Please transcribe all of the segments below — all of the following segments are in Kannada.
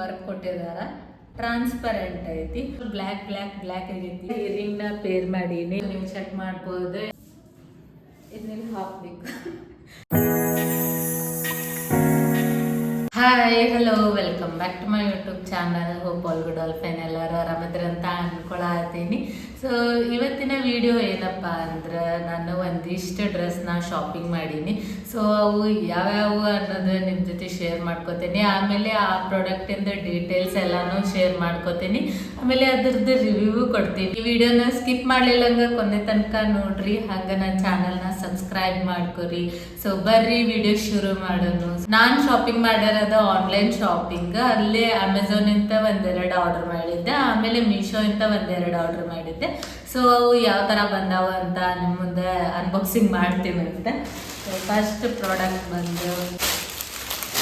ವರ್ಕ್ ಕೊಟ್ಟಿದಾರ. ಟ್ರಾನ್ಸ್ಪರೆಂಟ್ ಐತಿ, ಬ್ಲ್ಯಾಕ್ ಬ್ಲ್ಯಾಕ್ ಬ್ಲ್ಯಾಕ್ ಆಗೈತಿ. ಇಯರಿಂಗ್ ನ ಪೇರ್ ಮಾಡೀನಿ, ನೀವು ಚೆಕ್ ಮಾಡ್ಬೋದು. ಇದನ್ನ ಹಾಕ್ಬೇಕು. Hi, hello, welcome back to my YouTube channel. Hope all good all fine. ಎಲ್ಲರೂ ಆರಾಮದ್ರಂತ ಅನ್ಕೊಳತ್ತೀನಿ. ಸೊ ಇವತ್ತಿನ ವಿಡಿಯೋ ಏನಪ್ಪ ಅಂದ್ರೆ, ನಾನು ಒಂದಿಷ್ಟು ಡ್ರೆಸ್ನ ಶಾಪಿಂಗ್ ಮಾಡೀನಿ. ಸೊ ಅವು ಯಾವ್ಯಾವು ಅನ್ನೋದು ನಿಮ್ಮ ಜೊತೆ ಶೇರ್ ಮಾಡ್ಕೋತೀನಿ. ಆಮೇಲೆ ಆ ಪ್ರಾಡಕ್ಟಿಂದ ಡೀಟೇಲ್ಸ್ ಎಲ್ಲಾನು ಶೇರ್ ಮಾಡ್ಕೋತೀನಿ. ಆಮೇಲೆ ಅದ್ರದ್ದು ರಿವ್ಯೂ ಕೊಡ್ತೀನಿ. ಈ ವಿಡಿಯೋನ ಸ್ಕಿಪ್ ಮಾಡಲಿಲ್ಲಂಗ ಕೊನೆ ತನಕ ನೋಡ್ರಿ. ಹಂಗ ನನ್ನ ಚಾನಲ್ನ ಸಬ್ಸ್ಕ್ರೈಬ್ ಮಾಡ್ಕೊರಿ. ಸೊ ಬರ್ರಿ ವಿಡಿಯೋ ಶುರು ಮಾಡೋಣ. ನಾನು ಶಾಪಿಂಗ್ ಮಾಡಿರೋದು ಆನ್ಲೈನ್ ಶಾಪಿಂಗ್. ಅಲ್ಲೇ ಅಮೆಝಾನ್ ಇಂದ ಒಂದೆರಡು ಆರ್ಡರ್ ಮಾಡಿದ್ದೆ, ಆಮೇಲೆ ಮೀಶೋ ಇಂದ ಒಂದೆರಡು ಆರ್ಡರ್ ಮಾಡಿದ್ದೆ. ಸೊ ಅವು ಯಾವ ಥರ ಬಂದಾವ ಅಂತ ನಿಮ್ಮ ಮುಂದೆ ಅನ್ಬಾಕ್ಸಿಂಗ್ ಮಾಡ್ತೀನಿ ಅಂತ. ಸೊ ಫಸ್ಟ್ ಪ್ರಾಡಕ್ಟ್ ಬಂದು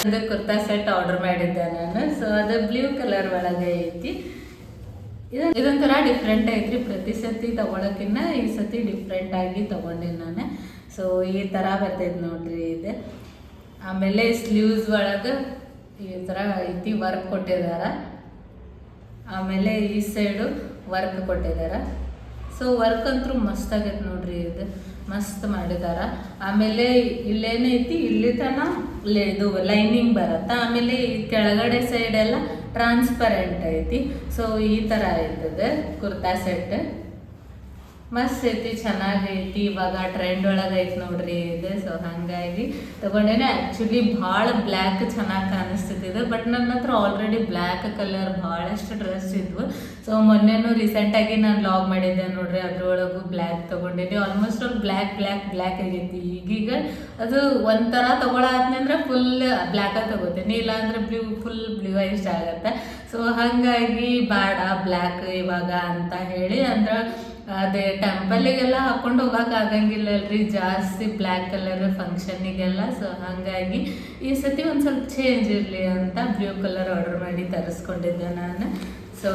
ಒಂದು ಕುರ್ತಾ ಸೆಟ್ ಆರ್ಡರ್ ಮಾಡಿದ್ದೆ ನಾನು. ಸೊ ಅದು ಬ್ಲೂ ಕಲರ್ ಒಳಗೆ ಐತಿ. ಇದೊಂಥರ ಡಿಫ್ರೆಂಟ್ ಐತ್ರಿ. ಪ್ರತಿ ಸತಿ ತಗೊಳಕ್ಕಿನ್ನ ಈ ಸತಿ ಡಿಫ್ರೆಂಟ್ ಆಗಿ ತಗೊಂಡಿನಿ ನಾನು. ಸೊ ಈ ಥರ ಬರ್ತೈತೆ ನೋಡ್ರಿ ಇದು. ಆಮೇಲೆ ಸ್ಲೀವ್ಸ್ ಒಳಗೆ ಈ ಥರ ಐತಿ, ವರ್ಕ್ ಕೊಟ್ಟಿದಾರ. ಆಮೇಲೆ ಈ ಸೈಡು ವರ್ಕ್ ಕೊಟ್ಟಿದಾರ. ಸೊ ವರ್ಕ್ ಅಂತೂ ಮಸ್ತ್ ಆಗೈತೆ ನೋಡ್ರಿ, ಇದು ಮಸ್ತ್ ಮಾಡಿದಾರ. ಆಮೇಲೆ ಇಲ್ಲೇನೈತಿ, ಇಲ್ಲಿ ತನ ಇದು ಲೈನಿಂಗ್ ಬರುತ್ತೆ. ಆಮೇಲೆ ಈ ಕೆಳಗಡೆ ಸೈಡ್ ಎಲ್ಲ ಟ್ರಾನ್ಸ್ಪರೆಂಟ್ ಐತಿ. ಸೊ ಈ ಥರ ಐತದ ಕುರ್ತಾ ಸೆಟ್. ಮಸ್ತ್ ಐತಿ, ಚೆನ್ನಾಗೈತಿ. ಇವಾಗ ಟ್ರೆಂಡ್ ಒಳಗೆ ಐತಿ ನೋಡ್ರಿ ಇದು. ಸೊ ಹಾಗಾಗಿ ತಗೊಂಡೇನೆ. ಆ್ಯಕ್ಚುಲಿ ಭಾಳ ಬ್ಲ್ಯಾಕ್ ಚೆನ್ನಾಗಿ ಕಾಣಿಸ್ತಿದ್ದು, ಬಟ್ ನನ್ನ ಹತ್ರ ಆಲ್ರೆಡಿ ಬ್ಲ್ಯಾಕ್ ಕಲರ್ ಭಾಳಷ್ಟು ಡ್ರೆಸ್ ಇದ್ವು. ಸೊ ಮೊನ್ನೆನೂ ರೀಸೆಂಟಾಗಿ ನಾನು ಲಾಗ್ ಮಾಡಿದ್ದೆ ನೋಡ್ರಿ, ಅದ್ರೊಳಗೂ ಬ್ಲ್ಯಾಕ್ ತೊಗೊಂಡಿದ್ದೆ. ಆಲ್ಮೋಸ್ಟ್ ಅವ್ರು ಬ್ಲ್ಯಾಕ್ ಬ್ಲ್ಯಾಕ್ ಬ್ಲ್ಯಾಕ್ ಆಗೈತಿ. ಈಗೀಗ ಅದು ಒಂಥರ ತೊಗೊಳಾದ್ನಂದ್ರೆ ಫುಲ್ ಬ್ಲ್ಯಾಕಾಗಿ ತೊಗೋತೀನಿ, ಇಲ್ಲಾಂದ್ರೆ ಫುಲ್ ಬ್ಲೂ ಇಷ್ಟ ಆಗತ್ತೆ. ಸೊ ಹಾಗಾಗಿ ಬೇಡ ಬ್ಲ್ಯಾಕ್ ಇವಾಗ ಅಂತ ಹೇಳಿ, ಅಂದ್ರೆ ಅದೇ ಟೆಂಪಲಿಗೆಲ್ಲ ಹಾಕೊಂಡು ಹೋಗಕ್ಕೆ ಆಗಂಗಿಲ್ಲಲ್ರಿ ಜಾಸ್ತಿ ಬ್ಲ್ಯಾಕ್ ಕಲರ್ ಫಂಕ್ಷನಿಗೆಲ್ಲ. ಸೊ ಹಾಗಾಗಿ ಈ ಸತಿ ಒಂದು ಸ್ವಲ್ಪ ಚೇಂಜ್ ಇರಲಿ ಅಂತ ಬ್ಲೂ ಕಲರ್ ಆರ್ಡರ್ ಮಾಡಿ ತರಿಸ್ಕೊಂಡಿದ್ದೆ ನಾನು. ಸೊ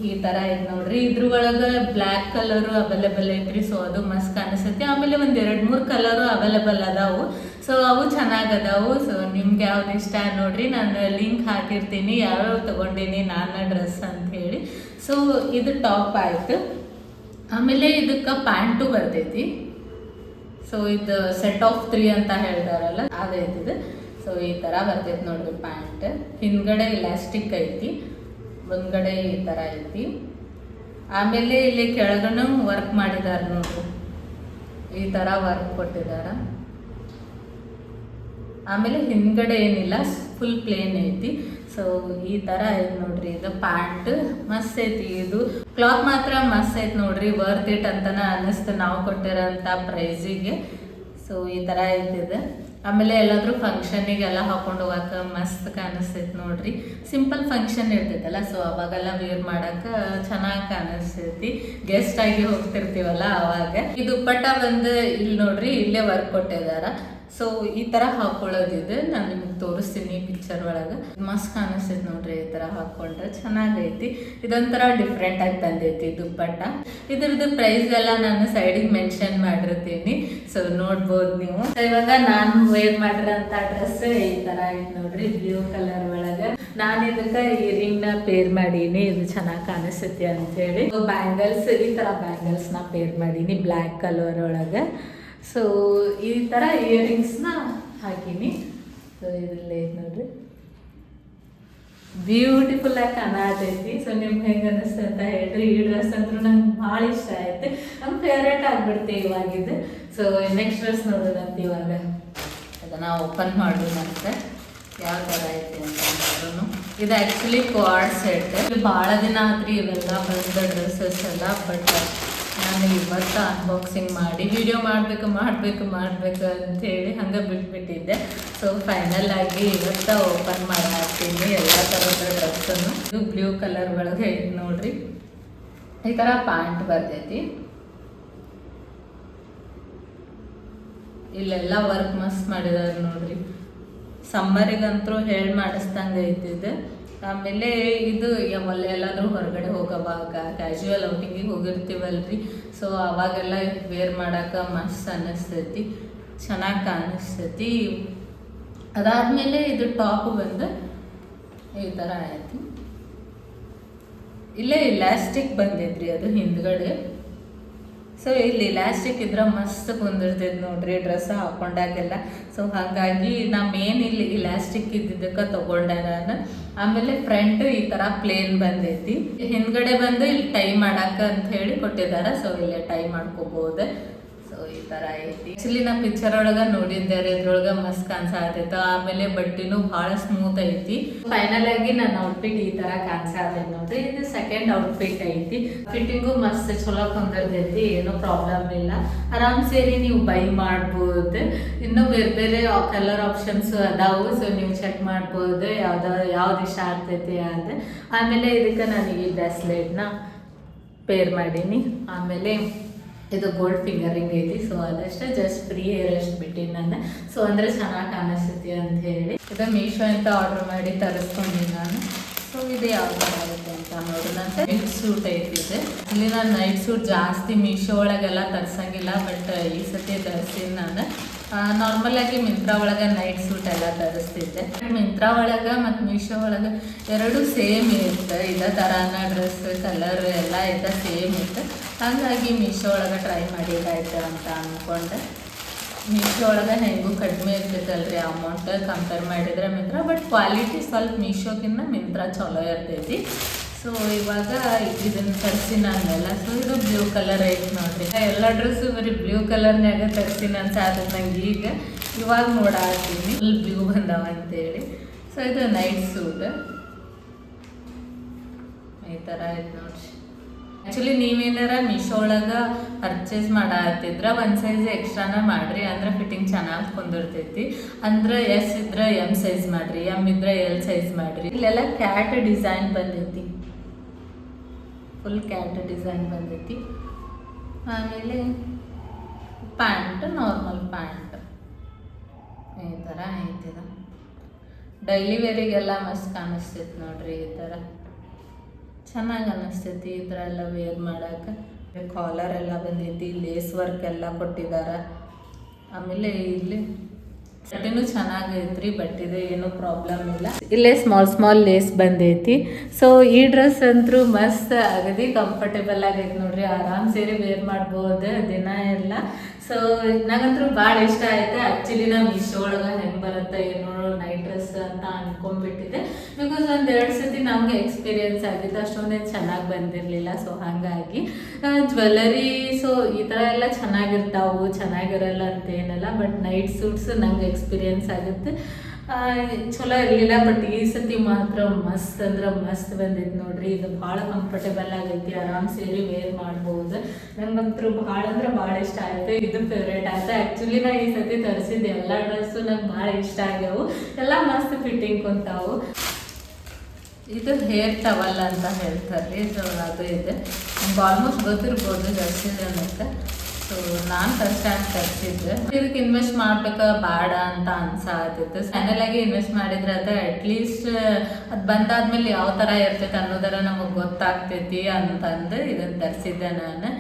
ಈ ಥರ ಐತೆ ನೋಡ್ರಿ. ಇದ್ರ ಒಳಗೆ ಬ್ಲ್ಯಾಕ್ ಕಲರು ಅವೈಲೇಬಲ್ ಐತ್ರಿ. ಸೊ ಅದು ಮಸ್ತ್ ಕಾಣಿಸ್ತೈತಿ. ಆಮೇಲೆ ಒಂದು 2-3 ಕಲರು ಅವೈಲೇಬಲ್ ಅದಾವು. ಸೊ ಅವು ಚೆನ್ನಾಗದಾವು. ಸೊ ನಿಮ್ಗೆ ಯಾವ್ದು ಇಷ್ಟ ನೋಡ್ರಿ, ನಾನು ಲಿಂಕ್ ಹಾಕಿರ್ತೀನಿ ಯಾವ್ಯಾವ ತೊಗೊಂಡೀನಿ ನಾನು ಡ್ರೆಸ್ ಅಂತ ಹೇಳಿ. ಸೊ ಇದು ಟಾಪ್ ಆಯಿತು. ಆಮೇಲೆ ಇದಕ್ಕೆ ಪ್ಯಾಂಟು ಬರ್ತೈತಿ. ಸೊ ಇದು ಸೆಟ್ ಆಫ್ 3 ಅಂತ ಹೇಳ್ತಾರಲ್ಲ ಅದೈತಿದು. ಸೊ ಈ ಥರ ಬರ್ತೈತಿ ನೋಡ್ರಿ ಪ್ಯಾಂಟ್. ಹಿಂದ್ಗಡೆ ಇಲಾಸ್ಟಿಕ್ ಐತಿ, ಮುಂದ್ಗಡೆ ಈ ಥರ ಐತಿ. ಆಮೇಲೆ ಇಲ್ಲಿ ಕೆಳಗನು ವರ್ಕ್ ಮಾಡಿದಾರೆ ನೋಡ್ರಿ, ಈ ಥರ ವರ್ಕ್ ಕೊಟ್ಟಿದಾರ. ಆಮೇಲೆ ಹಿಂದ್ಗಡೆ ಏನಿಲ್ಲ, ಫುಲ್ ಪ್ಲೇನ್ ಐತಿ. ಸೊ ಈ ಥರ ಐತಿ ನೋಡ್ರಿ ಇದು ಪ್ಯಾಂಟ್. ಮಸ್ತ್ ಐತಿ. ಇದು ಕ್ಲಾತ್ ಮಾತ್ರ ಮಸ್ತ್ ಐತಿ ನೋಡ್ರಿ, ವರ್ತ್ ಇಟ್ ಅಂತನ ಅನ್ನಿಸ್ತು ನಾವು ಕೊಟ್ಟಿರೋಂಥ ಪ್ರೈಸಿಗೆ. ಸೊ ಈ ಥರ ಐತಿದೆ. ಆಮೇಲೆ ಎಲ್ಲಾದ್ರೂ ಫಂಕ್ಷನಿಗೆಲ್ಲ ಹಾಕೊಂಡು ಹೋಗಕ್ಕೆ ಮಸ್ತ್ ಕಾಣಿಸ್ತೈತಿ ನೋಡ್ರಿ. ಸಿಂಪಲ್ ಫಂಕ್ಷನ್ ಇರ್ತೈತಲ್ಲ, ಸೊ ಅವಾಗೆಲ್ಲ ವೇರ್ ಮಾಡಕ್ಕೆ ಚೆನ್ನಾಗಿ ಕಾಣಿಸ್ತೈತಿ. ಗೆಸ್ಟ್ ಆಗಿ ಹೋಗ್ತಿರ್ತೀವಲ್ಲ ಅವಾಗ. ಈ ದುಪ್ಪಟ್ಟ ಬಂದು ಇಲ್ಲಿ ನೋಡ್ರಿ, ಇಲ್ಲೇ ವರ್ಕ್ ಕೊಟ್ಟಿದಾರ. ಸೊ ಈ ಥರ ಹಾಕೊಳ್ಳೋದಿದೆ, ನಾನು ನಿಮ್ಗೆ ತೋರಿಸ್ತೀನಿ ಪಿಕ್ಚರ್ ಒಳಗೆ. ಮಸ್ತ್ ಕಾಣಿಸ್ತೈತಿ ನೋಡ್ರಿ, ಈ ಥರ ಹಾಕ್ಕೊಂಡ್ರೆ ಚೆನ್ನಾಗೈತಿ. ಇದೊಂಥರ ಡಿಫ್ರೆಂಟ್ ಆಗಿ ಬಂದೈತಿ ದುಪ್ಪಟ್ಟ. ಇದ್ರದ್ದು ಪ್ರೈಸ್ ಎಲ್ಲ ನಾನು ಸೈಡಿಗೆ ಮೆನ್ಷನ್ ಮಾಡಿರ್ತೀನಿ. ಸೊ ನೋಡ್ಬೋದು ನೀವು. ಇವಾಗ ನಾನು ವೇರ್ ಮಾಡಿರೋಂಥ ಡ್ರೆಸ್ ಈ ಥರ ಐತಿ ನೋಡ್ರಿ, ಬ್ಲೂ ಕಲರ್ ಒಳಗೆ. ನಾನು ಇದಕ್ಕೆ ಇಯರಿಂಗ್ನ ಪೇರ್ ಮಾಡೀನಿ, ಇದು ಚೆನ್ನಾಗಿ ಕಾಣಿಸ್ತೈತಿ ಅಂತೇಳಿ. ಬ್ಯಾಂಗಲ್ಸ್, ಈ ಥರ ಬ್ಯಾಂಗಲ್ಸ್ನ ಪೇರ್ ಮಾಡೀನಿ ಬ್ಲ್ಯಾಕ್ ಕಲರ್ ಒಳಗೆ. ಸೊ ಈ ಥರ ಇಯರಿಂಗ್ಸ್ನ ಹಾಕೀನಿ. ಸೊ ಇದ್ರಲ್ಲೇ ಐತೆ ನೋಡ್ರಿ, ಬ್ಯೂಟಿಫುಲ್ ಆಗಿ ಕಾಣತೈತಿ. ಸೊ ನಿಮ್ಗೆ ಹೆಂಗೆ ಅನ್ನಿಸ್ತು ಅಂತ ಹೇಳ್ರಿ. ಈ ಡ್ರೆಸ್ ಅಂತೂ ನಂಗೆ ಭಾಳ ಇಷ್ಟ ಆಯ್ತು, ನಮ್ಮ ಫೇವ್ರೇಟ್ ಆಗಿಬಿಡ್ತೆ ಇವಾಗಿದ್ದು. ಸೊ ನೆಕ್ಸ್ಟ್ ಡ್ರೆಸ್ ನೋಡೋದಂತ ಇವಾಗ ಅದನ್ನು ಓಪನ್ ಮಾಡೋದಂತೆ ಯಾವ ಥರ ಐತಿ ಅಂತ ನೋಡೋಣ. ಇದು ಆ್ಯಕ್ಚುಲಿ ಕ್ವಾಡ್ ಸೆಟ್. ಭಾಳ ದಿನ ಆತ್ರಿ ಇವೆಲ್ಲ ಬಂದ ಡ್ರೆಸ್ಸಸ್ ಎಲ್ಲ. ಬಟ್ ನಾನು ಇವತ್ತು ಅನ್ಬಾಕ್ಸಿಂಗ್ ಮಾಡಿ ವಿಡಿಯೋ ಮಾಡಬೇಕು ಅಂಥೇಳಿ ಹಂಗೆ ಬಿಟ್ಬಿಟ್ಟಿದ್ದೆ. ಸೊ ಫೈನಲ್ ಆಗಿ ಇವತ್ತು ಓಪನ್ ಮಾಡಾಕ್ತೀನಿ ಎಲ್ಲ ಥರದ ಡ್ರೆಸ್ಸನ್ನು. ಇದು ಬ್ಲೂ ಕಲರ್ ಒಳಗೆ ಐತಿ ನೋಡ್ರಿ, ಈ ಥರ ಪ್ಯಾಂಟ್ ಬರ್ತೈತಿ. ಇಲ್ಲೆಲ್ಲ ವರ್ಕ್ ಮಸ್ತ್ ಮಾಡಿದಾರೆ ನೋಡ್ರಿ. ಸಮ್ಮರಿಗಂತೂ ಹೇಳಿ ಮಾಡಿಸ್ದಂಗೆ ಐತಿದೆ. ಆಮೇಲೆ ಇದು ಎಲ್ಲಾದರೂ ಹೊರಗಡೆ ಹೋಗೋವಾಗ ಕ್ಯಾಶುವಲ್ ಔಟಿಂಗಿಗೆ ಹೋಗಿರ್ತೀವಲ್ರಿ. ಸೊ ಅವಾಗೆಲ್ಲ ವೇರ್ ಮಾಡೋಕೆ ಮಸ್ತ್ ಅನ್ನಿಸ್ತೈತಿ, ಚೆನ್ನಾಗಿ ಕಾಣಿಸ್ತೈತಿ. ಅದಾದಮೇಲೆ ಇದು ಟಾಪ್ ಬಂದು ಈ ಥರ ಆಯಿತು. ಇಲ್ಲೇ ಇಲಾಸ್ಟಿಕ್ ಬಂದಿದ್ರಿ ಅದು ಹಿಂದ್ಗಡೆ. ಸೊ ಇಲ್ಲಿ ಇಲಾಸ್ಟಿಕ್ ಇದ್ರೆ ಮಸ್ತ್ ಕುಂದಿರ್ತೈತೆ ನೋಡ್ರಿ ಡ್ರೆಸ್ ಹಾಕೊಂಡಾಗೆಲ್ಲ. ಸೊ ಹಾಗಾಗಿ ನಾ ಮೇನ್ ಇಲ್ಲಿ ಇಲಾಸ್ಟಿಕ್ ಇದ್ದಿದ್ದಕ್ಕೆ ತೊಗೊಂಡೆ ನಾನು. ಆಮೇಲೆ ಫ್ರಂಟ್ ಈ ಥರ ಪ್ಲೇನ್ ಬಂದೈತಿ. ಹಿಂದ್ಗಡೆ ಬಂದು ಇಲ್ಲಿ ಟೈ ಮಾಡಾಕ ಅಂತ ಹೇಳಿ ಕೊಟ್ಟಿದ್ದಾರೆ. ಸೊ ಇಲ್ಲೇ ಟೈ ಮಾಡ್ಕೋಬಹುದು. ಸೊ ಈ ಥರ ಐತಿ. ಆ್ಯಕ್ಚುಲಿ ನಾ ಪಿಕ್ಚರ್ ಒಳಗೆ ನೋಡಿದ್ದೆ, ಇದ್ರೊಳಗೆ ಮಸ್ತ್ ಕಾಣಿಸಾತೈತ. ಆಮೇಲೆ ಬಟ್ಟೆನೂ ಭಾಳ ಸ್ಮೂತ್ ಐತಿ. ಫೈನಲ್ ಆಗಿ ನನ್ನ ಔಟ್ಫಿಟ್ ಈ ಥರ ಕಾಣಿಸಾತೈತಿ ನೋಡ್ರಿ. ಇದು ಸೆಕೆಂಡ್ ಔಟ್ಫಿಟ್ ಐತಿ. ಫಿಟ್ಟಿಂಗು ಮಸ್ತ್ ಚಲೋ ಕುಂದಿರ್ತೈತಿ, ಏನೂ ಪ್ರಾಬ್ಲಮ್ ಇಲ್ಲ. ಆರಾಮ್ ಸೇರಿ ನೀವು ಬೈ ಮಾಡ್ಬೋದು. ಇನ್ನೂ ಬೇರೆ ಬೇರೆ ಕಲರ್ ಆಪ್ಷನ್ಸ್ ಅದಾವು. ಸೊ ನೀವು ಚೆಕ್ ಮಾಡ್ಬೋದು ಯಾವ್ದು ಇಷ್ಟ ಆಗ್ತೈತಿ ಅದು. ಆಮೇಲೆ ಇದಕ್ಕೆ ನಾನು ಈ ಬ್ರಾಸ್ಲೆಟ್ನ ಪೇರ್ ಮಾಡೀನಿ. ಆಮೇಲೆ ಇದು ಗೋಲ್ಡ್ ಫಿಂಗರಿಂಗ್ ಐತಿ. ಸೊ ಅದಷ್ಟೇ, ಜಸ್ಟ್ ಫ್ರೀ ಹೇರ್ ಅಷ್ಟು ಬಿಟ್ಟಿನಿ ನಾನು. ಸೊ ಅಂದರೆ ಚೆನ್ನಾಗಿ ಕಾಣಿಸ್ತೈತಿ ಅಂತ ಹೇಳಿ ಇದು ಮೀಶೋ ಅಂತ ಆರ್ಡರ್ ಮಾಡಿ ತರಿಸ್ಕೊಂಡಿ ನಾನು. ಸೊ ಇದು ಯಾವ ಥರ ಆಗುತ್ತೆ ಅಂತ ನೋಡೋಣಂತೆ. ನೈಟ್ ಸೂಟ್ ಐತಿ ಇದು. ಇಲ್ಲಿ ನಾನು ನೈಟ್ ಸೂಟ್ ಜಾಸ್ತಿ ಮೀಶೋ ಒಳಗೆಲ್ಲ ತರ್ಸಂಗಿಲ್ಲ, ಬಟ್ ಈ ಸತಿ ತರಿಸ್ತೀನಿ ನಾನು. ನಾರ್ಮಲ್ ಆಗಿ ಮಿಂತ್ರಾ ಒಳಗೆ ನೈಟ್ ಸೂಟ್ ಎಲ್ಲ ತರಿಸ್ತಿದ್ದೆ. ಮಿಂತ್ರಾ ಒಳಗೆ ಮತ್ತು ಮೀಶೋ ಒಳಗೆ ಎರಡೂ ಸೇಮ್ ಇರುತ್ತೆ. ಇದೇ ಥರನ ಡ್ರೆಸ್ ಕಲರ್ ಎಲ್ಲ ಇದೆ ಸೇಮ್ ಇತ್ತು. ಹಾಗಾಗಿ ಮೀಶೋ ಒಳಗೆ ಟ್ರೈ ಮಾಡಿದಾಯ್ತು ಅಂತ ಅಂದ್ಕೊಂಡೆ. ಮೀಶೋ ಒಳಗೆ ಹೆಂಗೂ ಕಡಿಮೆ ಇರ್ತೈತಲ್ರಿ ಅಮೌಂಟ್ ಕಂಪೇರ್ ಮಾಡಿದರೆ ಮಿಂತ್ರಾ. ಬಟ್ ಕ್ವಾಲಿಟಿ ಸ್ವಲ್ಪ ಮೀಶೋಗಿನ್ನ ಮಿಂತ್ರಾ ಚಲೋ ಇರ್ತೈತಿ. ಸೊ ಇವಾಗ ಇದನ್ನು ತರಿಸಿನ ಅಂದಲ್ಲ. ಸೊ ಇದು ಬ್ಲೂ ಕಲರ್ ಐತಿ ನೋಡ್ರಿ. ಎಲ್ಲ ಡ್ರೆಸ್ಸು ಬರೀ ಬ್ಲೂ ಕಲರ್ನಾಗ ತರಿಸಿನ ಅನ್ಸಾದ ನಂಗೆ. ಈಗ ಇವಾಗ ನೋಡಾಡ್ತೀನಿ ಫುಲ್ ಬ್ಲೂ ಬಂದಾವ ಅಂತೇಳಿ. ಸೊ ಇದು ನೈಟ್ ಸೂಟ್ ಈ ಥರ ಐತೆ ನೋಡ್ರಿ. ಆ್ಯಕ್ಚುಲಿ ನೀವೇನಾರ ಮೀಶೋ ಒಳಗೆ ಪರ್ಚೇಸ್ ಮಾಡತ್ತಿದ್ರೆ ಒಂದು ಸೈಜ್ ಎಕ್ಸ್ಟ್ರಾನ ಮಾಡಿರಿ, ಅಂದ್ರೆ ಫಿಟ್ಟಿಂಗ್ ಚೆನ್ನಾಗಿ ಕುಂದಿರ್ತೈತಿ. ಅಂದ್ರೆ ಎಸ್ ಇದ್ರೆ ಎಮ್ ಸೈಜ್ ಮಾಡಿರಿ, ಎಮ್ ಇದ್ರೆ ಎಲ್ ಸೈಜ್ ಮಾಡಿರಿ. ಇಲ್ಲೆಲ್ಲ ಕ್ಯಾಟ್ ಡಿಸೈನ್ ಬಂದೈತಿ, ಫುಲ್ ಕ್ಯಾಟ್ ಡಿಸೈನ್ ಬಂದೈತಿ. ಆಮೇಲೆ ಪ್ಯಾಂಟ್ ನಾರ್ಮಲ್ ಪ್ಯಾಂಟ್ ಈ ಥರ ಐತಿದ. ಡೈಲಿ ವೇರಿಗೆಲ್ಲ ಮಸ್ತ್ ಕಾಣಿಸ್ತೈತಿ ನೋಡ್ರಿ. ಈ ಥರ ಚೆನ್ನಾಗಿ ಅನ್ನಿಸ್ತೈತಿ ಈ ಥರ ಎಲ್ಲ ವೇರ್ ಮಾಡೋಕೆ. ಕಾಲರ್ ಎಲ್ಲ ಬಂದೈತಿ, ಲೇಸ್ ವರ್ಕ್ ಎಲ್ಲ ಕೊಟ್ಟಿದ್ದಾರೆ. ಆಮೇಲೆ ಇಲ್ಲಿ ಬಟ್ಟೆನೂ ಚೆನ್ನಾಗೈತ್ರಿ, ಬಟ್ಟಿದೆ ಏನೂ ಪ್ರಾಬ್ಲಮ್ ಇಲ್ಲ. ಇಲ್ಲೇ ಸ್ಮಾಲ್ ಲೇಸ್ ಬಂದೈತಿ. ಸೊ ಈ ಡ್ರೆಸ್ ಅಂತೂ ಮಸ್ತ್ ಅಗದಿ ಕಂಫರ್ಟೇಬಲ್ ಆಗೈತಿ ನೋಡ್ರಿ. ಆರಾಮ್ ಸೇರಿ ವೇರ್ ಮಾಡ್ಬೋದು ದಿನ ಎಲ್ಲ. ಸೊ ನಂಗಂತೂ ಭಾಳ ಇಷ್ಟ ಆಯ್ತು. ಆ್ಯಕ್ಚುಲಿ ನಾವು ಮೀಶೋ ಒಳಗೆ ಹೆಂಗೆ ಬರುತ್ತೆ ಏನೋ ನೈಟ್ ಡ್ರೆಸ್ ಅಂತ ಅಂದ್ಕೊಂಡ್ಬಿಟ್ಟಿದ್ದೆ. ಬಿಕಾಸ್ ಒಂದೆರಡು ಸತಿ ನಮಗೆ ಎಕ್ಸ್ಪೀರಿಯನ್ಸ್ ಆಗಿತ್ತು, ಅಷ್ಟೊಂದೇನು ಚೆನ್ನಾಗಿ ಬಂದಿರಲಿಲ್ಲ. ಸೊ ಹಾಗಾಗಿ ಜ್ಯುವೆಲ್ಲರಿ ಸೊ ಈ ಥರ ಎಲ್ಲ ಚೆನ್ನಾಗಿರ್ತಾವು, ಚೆನ್ನಾಗಿರಲ್ಲ ಅಂತ ಏನಲ್ಲ. ಬಟ್ ನೈಟ್ ಸೂಟ್ಸ್ ನಂಗೆ ಎಕ್ಸ್ಪೀರಿಯನ್ಸ್ ಆಗುತ್ತೆ, ಚಲೋ ಇರಲಿಲ್ಲ. ಬಟ್ ಈ ಸತಿ ಮಾತ್ರ ಮಸ್ತ್ ಅಂದ್ರೆ ಮಸ್ತ್ ಬಂದೈತಿ ನೋಡ್ರಿ. ಇದು ಭಾಳ ಕಂಫರ್ಟೇಬಲ್ ಆಗೈತಿ, ಆರಾಮ್ ಸೇರಿ ವೇರ್ ಮಾಡ್ಬೋದು. ನಂಗಂತೂ ಭಾಳ ಅಂದ್ರೆ ಭಾಳ ಇಷ್ಟ ಆಯಿತು. ಇದು ಫೇವ್ರೇಟ್ ಆಯ್ತು. ಆ್ಯಕ್ಚುಲಿ ನಾ ಈ ಸತಿ ತರಿಸಿದ್ದೆ ಎಲ್ಲ ಡ್ರೆಸ್ಸು ನಂಗೆ ಭಾಳ ಇಷ್ಟ ಆಗ್ಯಾವು, ಎಲ್ಲ ಮಸ್ತ್ ಫಿಟ್ಟಿಂಗ್ ಕುಂತಾವು. ಇದು ಹೇರ್ ಟವಲ್ ಅಂತ ಹೇಳ್ತಾರೆ. ಸೊ ಅದು ಇದೆ, ನಿಮ್ಗೆ ಆಲ್ಮೋಸ್ಟ್ ಗೊತ್ತಿರ್ಬೋದು ಜಾಸ್ತಿ ಜನಕ್ಕೆ. ಸೊ ನಾನು ಫಸ್ಟ್ ಟೈಮ್ ತರಿಸಿದ್ದೆ. ಇದಕ್ಕೆ ಇನ್ವೆಸ್ಟ್ ಮಾಡ್ಬೇಕಾ ಬೇಡ ಅಂತ ಅನ್ಸಾತಿತ್ತು. ಫೈನಲ್ ಆಗಿ ಇನ್ವೆಸ್ಟ್ ಮಾಡಿದ್ರೆ ಅದು ಅಟ್ಲೀಸ್ಟ್ ಅದು ಬಂದಾದ್ಮೇಲೆ ಯಾವ ಥರ ಇರ್ತೈತೆ ಅನ್ನೋದರ ನಮಗೆ ಗೊತ್ತಾಗ್ತೈತಿ ಅಂತಂದು ಇದನ್ನು ತರಿಸಿದ್ದೆ ನಾನು.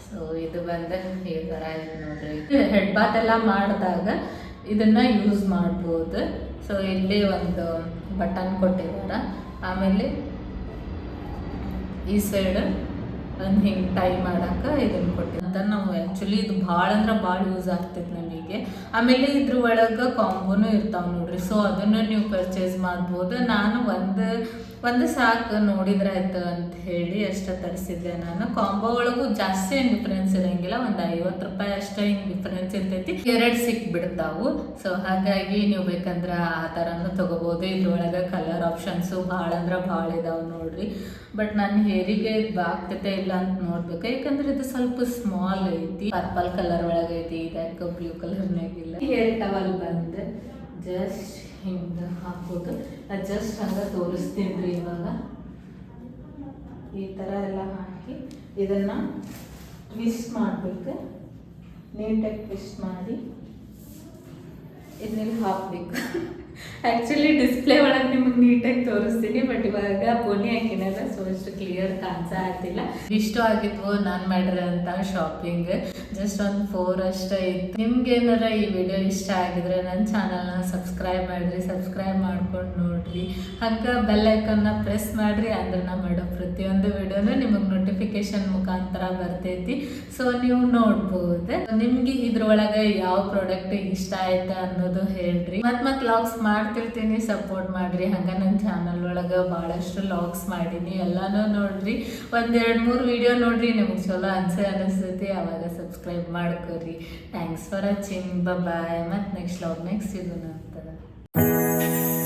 ಸೊ ಇದು ಬಂದು ಈ ಥರ ಇದೆ ನೋಡ್ರಿ. ಹೆಡ್ ಬಾತ್ ಎಲ್ಲ ಮಾಡಿದಾಗ ಇದನ್ನು ಯೂಸ್ ಮಾಡ್ಬೋದು. ಸೊ ಇಲ್ಲಿ ಒಂದು ಬಟನ್ ಕೊಟ್ಟಿದ್ದಾರೆ. ಆಮೇಲೆ ಈ ಸೈಡ್ ಒಂದು ಹಿಂಗೆ ಟೈ ಮಾಡೋಕೆ ಇದನ್ನು ಕೊಟ್ಟಿದ್ದಾರೆ. ನಾವು ಆ್ಯಕ್ಚುಲಿ ಇದು ಭಾಳ ಅಂದ್ರೆ ಭಾಳ ಯೂಸ್ ಆಗ್ತೈತೆ ನಮಗೆ. ಆಮೇಲೆ ಇದ್ರ ಒಳಗೆ ಕಾಂಬೋನು ಇರ್ತಾವೆ ನೋಡ್ರಿ. ಸೊ ಅದನ್ನು ನೀವು ಪರ್ಚೇಸ್ ಮಾಡ್ಬೋದು. ನಾನು ಒಂದು ಸಾಕು ನೋಡಿದ್ರೆ ಆಯ್ತು ಅಂತ ಹೇಳಿ ಅಷ್ಟೇ ತರಿಸಿದ್ದೆ ನಾನು. ಕಾಂಬೋ ಒಳಗೂ ಜಾಸ್ತಿ ಏನು ಡಿಫ್ರೆನ್ಸ್ ಇರೋಂಗಿಲ್ಲ, ಒಂದು 50 ರೂಪಾಯಿ ಅಷ್ಟೇ ಹಿಂಗೆ ಡಿಫ್ರೆನ್ಸ್ ಇರ್ತೈತಿ. 2 ಸಿಕ್ಬಿಡ್ತಾವು. ಸೊ ಹಾಗಾಗಿ ನೀವು ಬೇಕಂದ್ರೆ ಆ ಥರನೂ ತೊಗೋಬೋದು. ಇದ್ರೊಳಗೆ ಕಲರ್ ಆಪ್ಷನ್ಸು ಭಾಳ ಅಂದ್ರೆ ಭಾಳ ಇದಾವೆ ನೋಡ್ರಿ. ಬಟ್ ನನ್ನ ಹೇರಿಗೆ ಇದು ಆಗ್ತೈತೆ ಇಲ್ಲ ಅಂತ ನೋಡ್ಬೇಕು, ಯಾಕಂದ್ರೆ ಇದು ಸ್ವಲ್ಪ ಸ್ಮಾಲ್ ಐತಿ. ಪರ್ಪಲ್ ಕಲರ್ ಒಳಗೆ ಐತಿ, ಇದಕ್ಕೆ ಬ್ಲೂ ಕಲರ್ನಾಗಿಲ್ಲ. ಹೇರ್ ಟವಲ್ ಬಂದು ಜಸ್ಟ್ ಹಿಂಗೆ ಹಾಕೋದು, ಜಸ್ಟ್ ಹಂಗೆ ತೋರಿಸ್ತೀನಿ ರೀ. ಇವಾಗ ಈ ಥರ ಎಲ್ಲ ಹಾಕಿ ಇದನ್ನು ಟ್ವಿಸ್ಟ್ ಮಾಡಬೇಕು. ನೀಟಾಗಿ ಟ್ವಿಸ್ಟ್ ಮಾಡಿ ಇದನ್ನೆಲ್ಲ ಹಾಕಬೇಕು. ಆ್ಯಕ್ಚುಲಿ ಡಿಸ್ಪ್ಲೇ ಒಳಗೆ ನಿಮಗೆ ನೀಟಾಗಿ ತೋರಿಸ್ತೀನಿ, ಬಟ್ ಇವಾಗ ಪೋನಿ ಹಾಕಿನಲ್ಲ, ಸೊ ಅಷ್ಟು ಕ್ಲಿಯರ್ ಕಾಣಿಸ ಆಗ್ತಿಲ್ಲ. ಇಷ್ಟು ಆಗಿದ್ವು ನಾನು ಮಾಡಿರೋಂಥ ಶಾಪಿಂಗ್. ಜಸ್ಟ್ ಒಂದು 4 ಅಷ್ಟೇ ಇತ್ತು. ನಿಮ್ಗೆ ಏನಾರ ಈ ವಿಡಿಯೋ ಇಷ್ಟ ಆಗಿದ್ರೆ ನನ್ನ ಚಾನಲ್ನ ಸಬ್ಸ್ಕ್ರೈಬ್ ಮಾಡಿರಿ, ಸಬ್ಸ್ಕ್ರೈಬ್ ಮಾಡ್ಕೊಂಡು ನೋಡ್ರಿ, ಹಂಗೆ ಬೆಲ್ ಐಕನ್ನ ಪ್ರೆಸ್ ಮಾಡಿರಿ. ಅಂದ್ರೆ ನಾ ಮಾಡೋ ಪ್ರತಿಯೊಂದು ವಿಡಿಯೋನು ನಿಮಗೆ ನೋಟಿಫಿಕೇಶನ್ ಮುಖಾಂತರ ಬರ್ತೈತಿ. ಸೊ ನೀವು ನೋಡ್ಬೋದು. ನಿಮ್ಗೆ ಇದ್ರೊಳಗೆ ಯಾವ ಪ್ರಾಡಕ್ಟ್ ಇಷ್ಟ ಆಯ್ತಾ ಅನ್ನೋದು ಹೇಳ್ರಿ. ಮತ್ ಲಾಗ್ಸ್ ಮಾಡ್ತಿರ್ತೀನಿ, ಸಪೋರ್ಟ್ ಮಾಡ್ರಿ. ಹಂಗ ನನ್ನ ಚಾನಲ್ ಒಳಗೆ ಭಾಳಷ್ಟು ಲಾಗ್ಸ್ ಮಾಡೀನಿ, ಎಲ್ಲಾನು ನೋಡ್ರಿ. 1-2-3 ವಿಡಿಯೋ ನೋಡ್ರಿ, ನಿಮಗೆ ಚಲೋ ಅನಿಸ್ತೈತಿ, ಅವಾಗ ಸಬ್ಸ್ಕ್ರೈಬ್ ಮಾಡ್ಕೊರಿ. Thanks for watching. ಬಾಯ್. ಮತ್ತು ನೆಕ್ಸ್ಟ್ ಲಾಗ್ನಾಗ ಸಿಗೋಣ ಅಂತ.